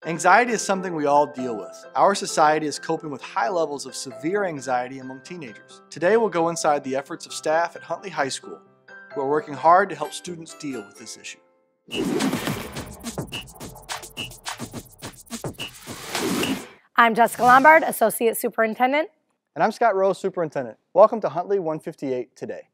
Anxiety is something we all deal with. Our society is coping with high levels of severe anxiety among teenagers. Today we'll go inside the efforts of staff at Huntley High School, who are working hard to help students deal with this issue. I'm Jessica Lombard, Associate Superintendent. And I'm Scott Rose, Superintendent. Welcome to Huntley 158 Today.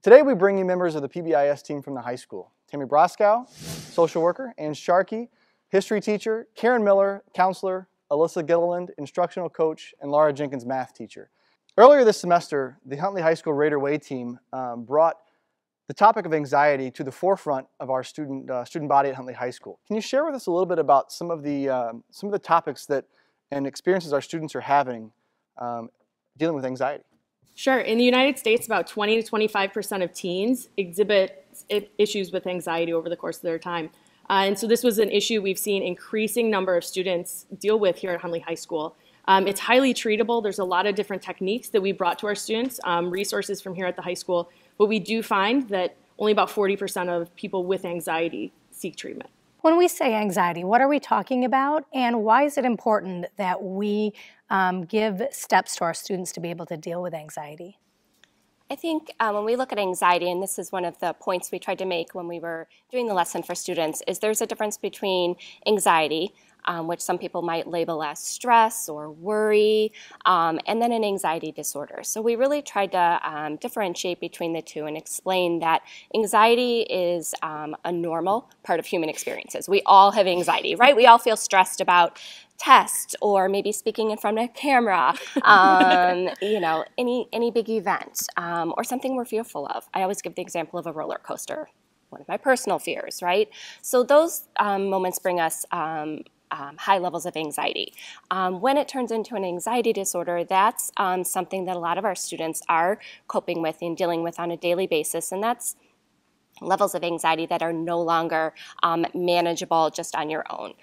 Today we bring you members of the PBIS team from the high school. Tammy Broskow, social worker, Ann Sharkey, history teacher, Karen Miller, counselor, Alyssa Gilliland, instructional coach, and Laura Jenkins, math teacher. Earlier this semester, the Huntley High School Raider Way team brought the topic of anxiety to the forefront of our student body at Huntley High School. Can you share with us a little bit about some of the topics that and experiences our students are having dealing with anxiety? Sure. In the United States, about 20 to 25% of teens exhibit issues with anxiety over the course of their time. And so this was an issue we've seen increasing number of students deal with here at Huntley High School. It's highly treatable. There's a lot of different techniques that we brought to our students, resources from here at the high school. But we do find that only about 40% of people with anxiety seek treatment. When we say anxiety, what are we talking about, and why is it important that we give steps to our students to be able to deal with anxiety? I think when we look at anxiety, and this is one of the points we tried to make when we were doing the lesson for students, is there's a difference between anxiety, which some people might label as stress or worry, and then an anxiety disorder. So we really tried to differentiate between the two and explain that anxiety is a normal part of human experiences. We all have anxiety, right? We all feel stressed about tests or maybe speaking in front of a camera, any big event or something we're fearful of. I always give the example of a roller coaster, one of my personal fears, right? So those moments bring us high levels of anxiety. When it turns into an anxiety disorder, that's something that a lot of our students are coping with and dealing with on a daily basis, and that's levels of anxiety that are no longer manageable just on your own.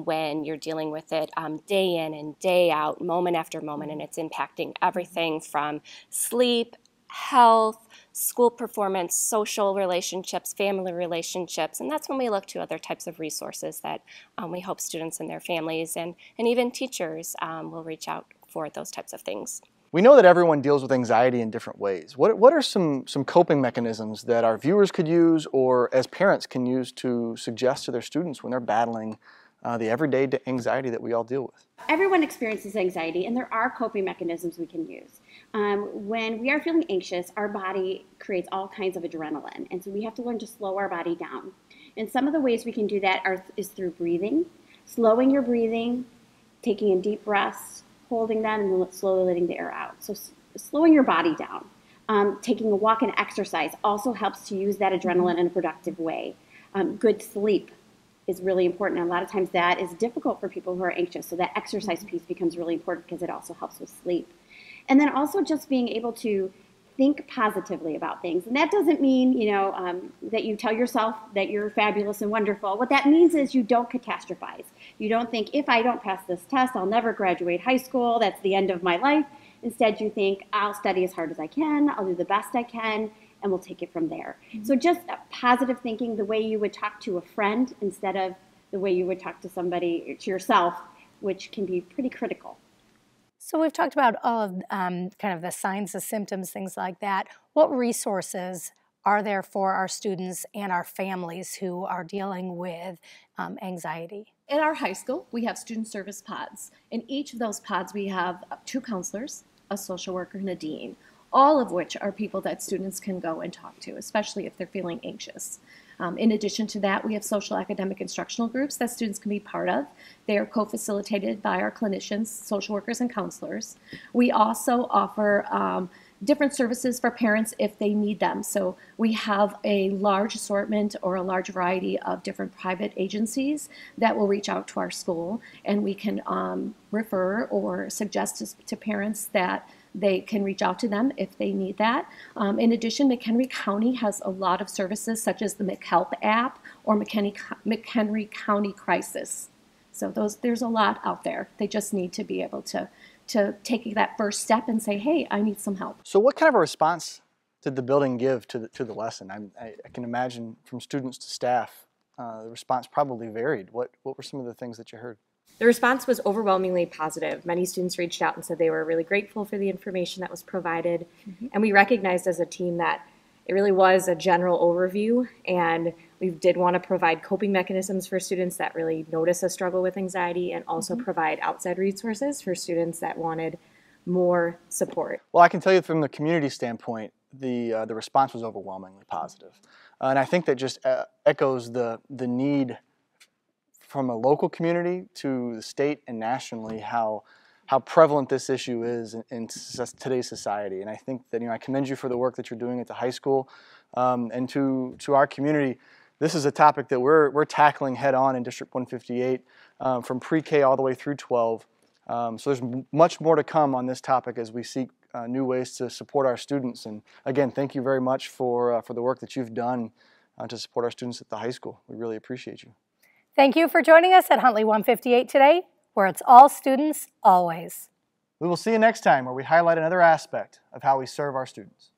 When you're dealing with it day in and day out, moment after moment, and it's impacting everything from sleep, health, school performance, social relationships, family relationships, and that's when we look to other types of resources that we hope students and their families and even teachers will reach out for those types of things. We know that everyone deals with anxiety in different ways. What are some coping mechanisms that our viewers could use or as parents can use to suggest to their students when they're battling the everyday anxiety that we all deal with? Everyone experiences anxiety, and there are coping mechanisms we can use. When we are feeling anxious, our body creates all kinds of adrenaline, and so we have to learn to slow our body down. And some of the ways we can do that is through breathing, slowing your breathing, taking in deep breaths, holding them, and then slowly letting the air out. So slowing your body down. Taking a walk and exercise also helps to use that adrenaline in a productive way. Good sleep is really important. And a lot of times that is difficult for people who are anxious. So that exercise piece becomes really important because it also helps with sleep. And then also just being able to think positively about things. And that doesn't mean, that you tell yourself that you're fabulous and wonderful. What that means is you don't catastrophize. You don't think, if I don't pass this test, I'll never graduate high school. That's the end of my life. Instead, you think, I'll study as hard as I can. I'll do the best I can, and we'll take it from there. Mm-hmm. So just positive thinking, the way you would talk to a friend instead of the way you would talk to somebody, to yourself, which can be pretty critical. So we've talked about all of kind of the signs, the symptoms, things like that. What resources are there for our students and our families who are dealing with anxiety? At our high school, we have student service pods. In each of those pods, we have 2 counselors, a social worker, and a dean, all of which are people that students can go and talk to, especially if they're feeling anxious. In addition to that, we have social academic instructional groups that students can be part of. They are co-facilitated by our clinicians, social workers, and counselors. We also offer different services for parents if they need them. So we have a large assortment or a large variety of different private agencies that will reach out to our school, and we can refer or suggest to parents that they can reach out to them if they need that. In addition, McHenry County has a lot of services such as the McHelp app or McHenry County Crisis. So there's a lot out there. They just need to be able to take that first step and say, hey, I need some help. So what kind of a response did the building give to the lesson? I can imagine from students to staff, the response probably varied. What were some of the things that you heard? The response was overwhelmingly positive. Many students reached out and said they were really grateful for the information that was provided. And we recognized as a team that it really was a general overview, and we did want to provide coping mechanisms for students that really notice a struggle with anxiety, and also provide outside resources for students that wanted more support. Well, I can tell you from the community standpoint, the response was overwhelmingly positive. And I think that just echoes the need from a local community to the state and nationally how prevalent this issue is in today's society. And I think that, I commend you for the work that you're doing at the high school, and to our community. This is a topic that we're tackling head on in District 158, from pre-K all the way through 12. So there's much more to come on this topic as we seek new ways to support our students. And again, thank you very much for the work that you've done to support our students at the high school. We really appreciate you. Thank you for joining us at Huntley 158 today, where it's all students, always. We will see you next time, where we highlight another aspect of how we serve our students.